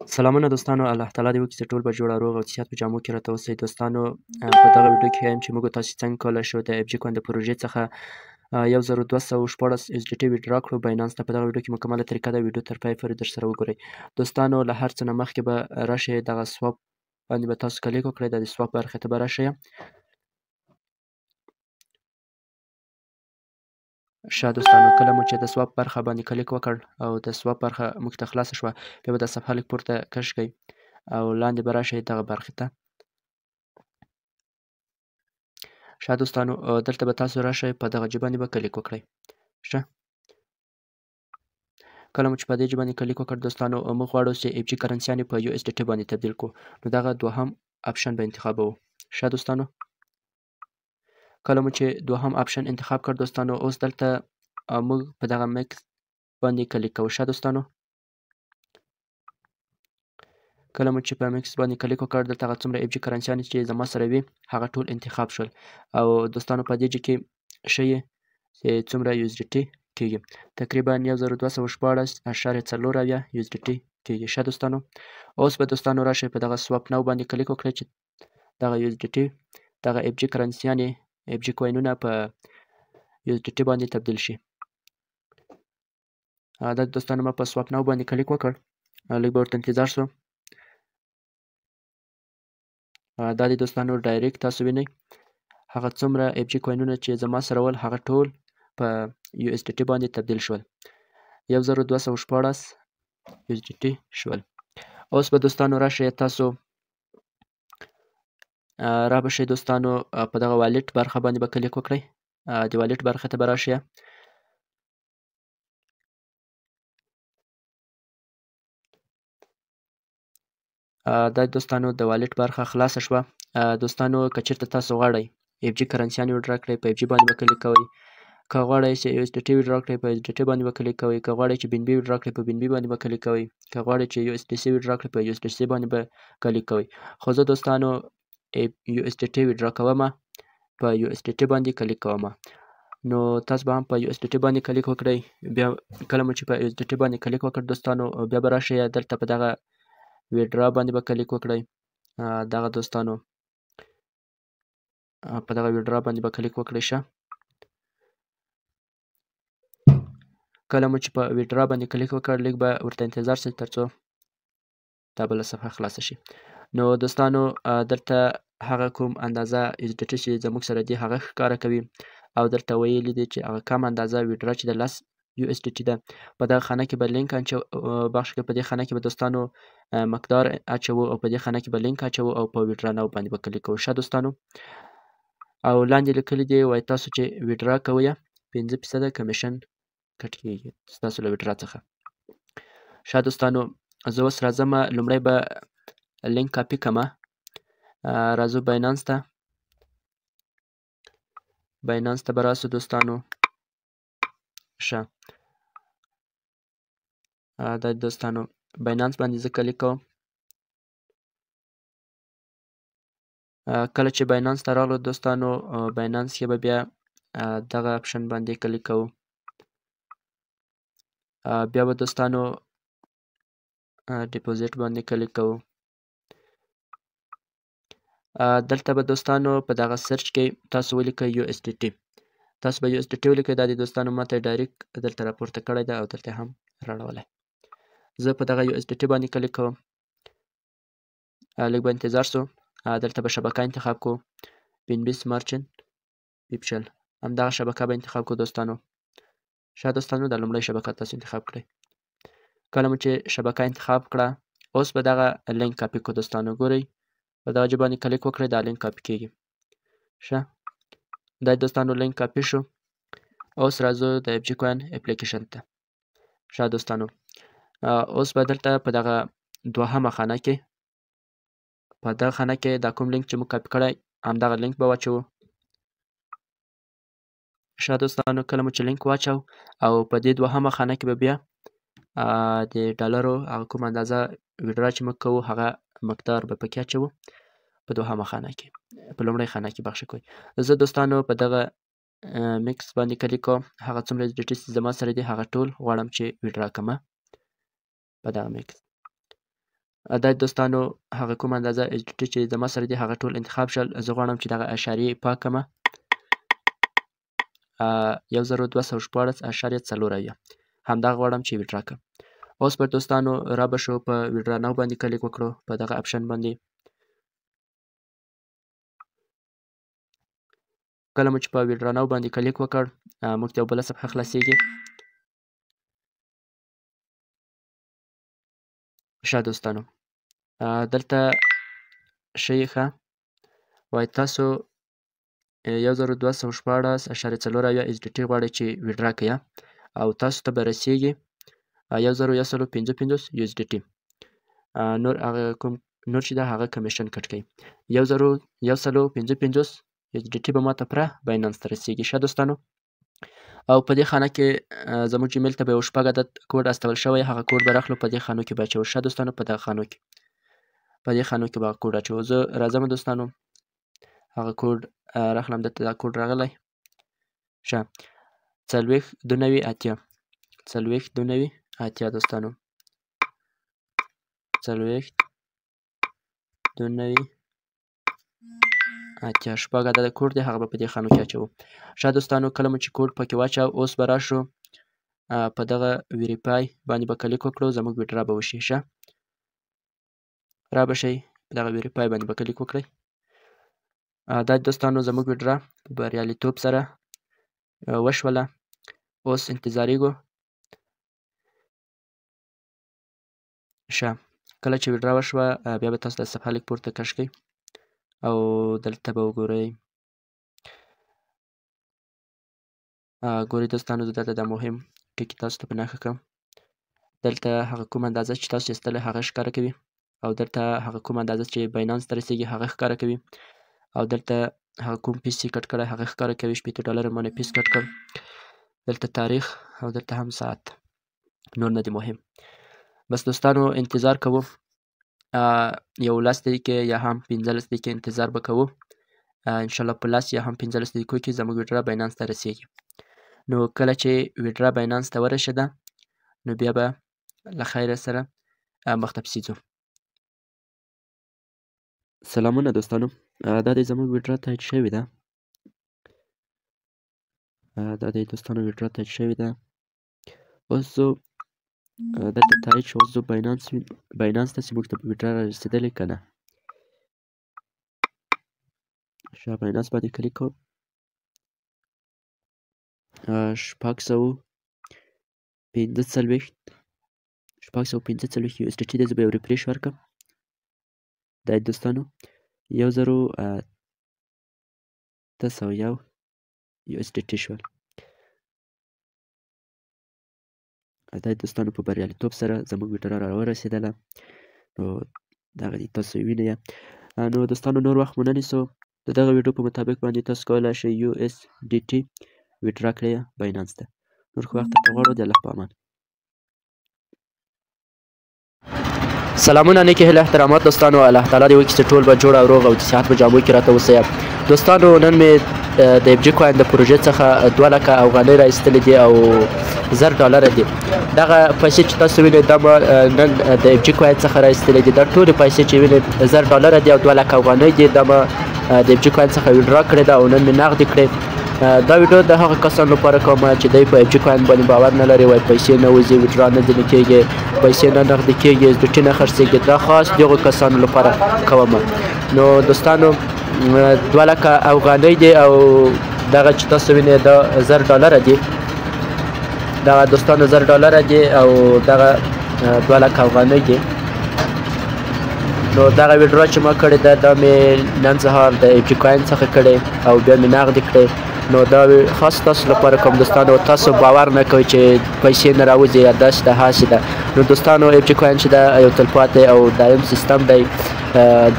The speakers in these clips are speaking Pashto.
سلامونه دوستانو، الله تعالی دې وکړي چې ټول به جوړ او روغ او د صحت په جامو کې راته اوسئ. دوستانو په دغه ویډیو کې ښیم چې موږ تاسو څنګه کولی شو د اف جي کوین د پروژې څخه 1214 USDT ویډرا کړو باینانس ته. په دغه ویډیو کې مکمله طریقه ده، ویډیو تر پای پورې درسره وګورئ. دوستانو له هر څه نه مخکې به راشئ دغه سواپ باندې به تاسو کلیک وکړئ، د سواپ برخې ته به راشئ. ښه دوستانو، کله مو چې د سواپ برخه باندې کلیک وکړ او د سواپ برخه موږ ته خلاصه شوه، بیا به دا صفحه لږ پورته کش کړئ او لاندې به راشئ دغه برخې ته. ښه دوستانو، دلته به تاسو راشئ، په دغه جې باندې به کلیک وکړئ. ښه، کله مو چې په دې جې باندې کلیک وکړ دوستانو، موږ غواړو چې اف جي کرنسیانې په USDT باندې تبدیل کړو، نو دغه دوهم اپشن به انتخابوو. ښه دوستانو، کله مو چې دوهم اپشن انتخاب کړ دوستانو، اوس دلته موږ په دغه میکس باندې کلیک کوو. ښه دوستانو، کله مو چې په میکس باندې کلیک وکړ، دلته هغه څومره اف جي کرنسیانې چې زما سره وي هغه ټول انتخاب شول، او دوستانو په دې جې کې ښیي چې څومره USDT کېږي، تقریبا 1214.4 USDT کېږي. ښه دوستانو، اوس به دوستانو راشئ په دغه سواپ ناو باندې کلیک وکړئ چې دغه USDT دغه اف جي کرنسیانې اف جي کوینونه په USDT باندې تبدیل شي. دا دوستانو ما په سواپ ناو باندې کلیک وکړ، لږ به ورته انتظار شو. دا دي دوستانو ډایرکټ تاسو وینئ هغه څومره اف جي کوینونه چې زما سره ول هغه ټول په USDT باندې تبدیل شول، 1214 USDT شول. اوس به دوستانو راشئ تاسو را به شئ دوستانو په دغه والټ برخه باندې به کلیک وکړئ، د والټ برخې ته به راشئ. دا دوستانو د والټ برخه خلاصه شوه. دوستانو که چېرته تاسو غواړئ اف جي کرنسیانې ویډرا کړئ، په اف جي باندې به کلیک کوئ. که غواړئ چې USDT ویډرا کړئ، په USDT باندې به کلیک کوئ. که غواړئ چې BNB ویډرا کړئ، په BNB باندې به کلیک کوئ. که غواړئ چې USDC ویډرا کړئ، په USDC باندې به کلیک کوئ. خو زه دوستانو USDT ویډرا کومه، په USDT باندې کلیک کومه. نو تاسو به هم په USDT باندې کلیک وکړئ. بیا کله مو چې په USDT باندې کلیک وکړ دوستانو، بیا به راشئ دلته په دغه ویډرا باندې به کلیک وکړئ. دغه دوستانو په دغه ویډرا باندې به کلیک وکړئ. ښه، کله مو چې په ویډرا باندې کلیک وکړ، لږ به ورته انتظار شئ ترڅو دا بله صفحه خلاصه شي. نو دوستانو دلته هغه کوم اندازه USDT چې زموږ سره دی هغه ښکاره کوي، او دلته ویلي دي چې هغه کم اندازه ویډرا چې د 10 USDT ده. په دغه خانه کې به لینک بخش کې په دې خانه کې به دوستانو مقدار اچوو، او په دې خانه کې به لینک اچوو او په ویډرا ناو باندې به کلیک کوو. ښه دوستانو، او لاندې لیکلي دي وایي تاسو چې ویډرا کوئ 5% کمیشن کټ کېږي ستاسو له ویډرا څخه. ښه دوستانو، زه اوس راځم، لومړی به لینک کاپي کړمه. راځو باینانس ته، باینانس ته به راسو دوستانو. ښه، دا دوستانو باینانس باندې زه کلیک کوم. کله چې باینانس ته راغلو دوستانو، باینانس کې به بیا دغه اپشن باندې کلیک کوو. بیا به دوستانو ډیپوزیټ باندې کلیک کوو. دلته به دوستانو په دغه سرچ کې تاسو ولیکئ USDT. تاسو به USDT ولیکئ. دا دي دوستانو ماته ډایرکټ دلته راپورته کړی ده او دلته هم راړولی. زه په دغه USDT باندې کلیک کوم. لږ به انتظار شو. دلته به شبکه انتخاب کړو، BNB Smart Chain Pipshell، همدغه شبکه به انتخاب کړو دوستانو. ښه دوستانو، دا لومړی شبکه تاسو انتخاب کړئ. کله مو چې شبکه انتخاب کړه، اوس به دغه لینک کاپي کړو دوستانو. ګورئ په دغه ژبه باندې کلیک وکړئ، دا لینک کاپي کېږي. ښه، دا دوستانو لینک کاپي شو. اوس راځو د اف جي کوین اپلیکیشن ته. ښه دوستانو، اوس به دلته په دغه دوهمه خانه کې، په دغه خانه کې دا کوم لینک چې موږ کاپي کړی همدغه لینک به واچوو. ښه دوستانو، کله مو چې لینک واچو او په دې دوهمه خانه کې به بیا د ډالرو هغه کوم اندازه ویډرا چې موږ کوو هغه مقدار به پکې اچوو په دوهمه خانه کې، په لومړۍ خانه کې بخښه کوئ. زه دوستانو په دغه میکس باندې کلیک کوم. هغه څومره USDT چې زما سره دي هغه ټول غواړم چې ویډرا کړمه په دغه میکس. دا دوستانو هغه کوم اندازه HDT چې زما سره دي هغه ټول انتخاب شول. زه غواړم چې دغه اشاریې پاک کړمه 1214.4 همدغه غواړم چې ویډرا کړم. اوس به دوستانو را به شو په ویډرا ناو باندې کلیک وکړو په دغه اپشن باندې. کله مو چې په ویډرا ناو باندې کلیک وکړ موږ ته یو بله صفحه خلاصیږي. ښه دوستانو دلته ښیي ښه وایي تاسو 1214.4 HDT غواړئ چې ویډرا کړئ او تاسو ته به رسیږي 1155 USDT. نور هغه کوم نور چې ده هغه کمیشن کټ کوي. 1155 USDT به ماته پوره باینانس ته رسیږي. ښه دوستانو او په دې خانه کې زموږ جیمیل ته به یو 6 عدد کوډ استول شوی هغه کوډ به راخلو په دې خانو کې به اچوو. ښه دوستانو په دغه خانو کې به هغه کوډ اچوو. زه راځم دوستانو هغه کوډ راخلم. دلته دا کوډ راغلی. ښه 402980 دوستانو 402980 شپږ عدده کوډ دی هغه به په دې خانو کې اچوو. ښه دوستانو کله مو چې کوډ پکې واچو اوس به راشو په دغه ویریفای باندې به کلیک وکړو زموږ ویډرا به وشي. ښه را به شئ په دغه ویریفای باندې به کلیک وکړئ. دا دوستانو زموږ ویډرا په بریالیتوب سره وشوله. اوس انتظاریږو. ښه کله چې ویډرا وشوه بیا به تاسو د صفحه لیک پورته کش کړئ او دلته به وګورئ. ګورئ دوستانو زه دلته دا مهم ټکي تاسو ته په نښه کړم. دلته هغه کوم اندازه چې تاسو ایستلی هغه ښکاره کوي او دلته هغه کوم اندازه چې باینانس ته رسیږي هغه ښکاره کوي او دلته هغه کوم پیس چې کټ کړی هغه ښکاره کوي. $50 مانه پیس کټ کړ. دلته تاریخ او دلته هم ساعت. نور نه دی مهم. بس دوستانو انتظار کوو یو 10 دقیقې یا هم 15 دقیقې انتظار به کوو. انشاءالله په 10 یا هم 15 دقیقو کې زموږ ویډرا باینانس ته رسیږي. نو کله چې ویډرا باینانس ته ورسېده نو بیا به له خیره سره مخته پسې ځو. سلامونه دوستانو دا دی زموږ ویډرا تایید شوې ده. اوس زه دلته تایید شو. اوس زه باینانس ته چې موږ ته ویډرا را رسېدلې که نه. ښه باینانس باندې کلیک کوم. 645 USDT دی. زه به یو ریفریش ورکړم. دا دوستانو 1001 USDT شول. دا دوستانو په بریالیتوب سره زموږ ویډرا را ورسېدله. نو دغه دی تاسو وینئ. نو دوستانو نور وخت مو نه نیسو. د دغه ویډیو په مطابق باندې تاسو کولی شئ USDT ویډرا کړئ باینانس ته. نور ښه وخت درته غواړو. د الله په امان. سلامونه نیکې هیلې احترامات دوستانو. الله تعالی دې وکړي چې ټول به جوړ او روغ او د صحت په جامو کې راته اوسئ. دوستانو نن مې د FG کوین د پروژې څخه 2 لکه افغانۍ را ایستلې دي او $1000 دي. دغه پیسې چې تاسو وینئ دا به نن د FG کوین څخه را ایستلې دي. دا ټولې پیسې چې وینئ $1000 دي او 2 لکه افغانۍ دي. دا به د FG کوین څخه ویډرا کړې ده او نن مې نغدې کړې. دا ویډیو د هغه کسانو لپاره کومه چې دوی په FG کوین باندې باور نه لري وایي پیسې نه وځي ویډرا نه ځینې کېږي پیسې نه نغدې کېږي SDT نه خرڅېږي. دا خاص دغو کسانو لپاره کومه. نو دوستانو 2 لکه افغانۍ دي او دغه چې تاسو وینئ دا $1000 دي. دغه دوستانو $1000 دي او دغه 2 لکه افغانۍ دي. نو دغه ویډرا چې ما کړې ده دا مې نن سهار د FG کوین څخه کړې او بیا مې نغدې کړې. نو دا خاص تاسو لپاره کوم دوستانو تاسو باور نه کوئ چې پیسې نه راوځي یا داسې ده هاسې ده. نو دوستانو FG کوین چې ده یو تلپاتې او دایم سیستم دی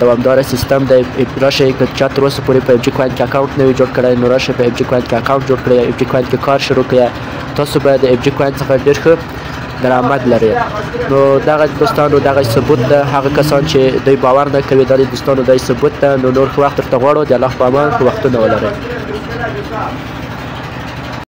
دوامداره سیستم دی. راشئ که چا تر اوسه پورې په FG کوین کې اکاونټ نه وي جوړ کړی نو راشئ په FG کوین کې اکاونټ جوړ کړئ. FG کوین کې کار شروع کړئ. تاسو به د FG کوین څخه ډېر ښه درآمد لري. نو دغه دوستانو دغه ثبوت ده. هغه کسان چې دوی باور نه کوي دا دوستانو دا ثبوت ده. نو نور ښه وخت درته غواړو. د الله په امان ښه وختونه ولرئ.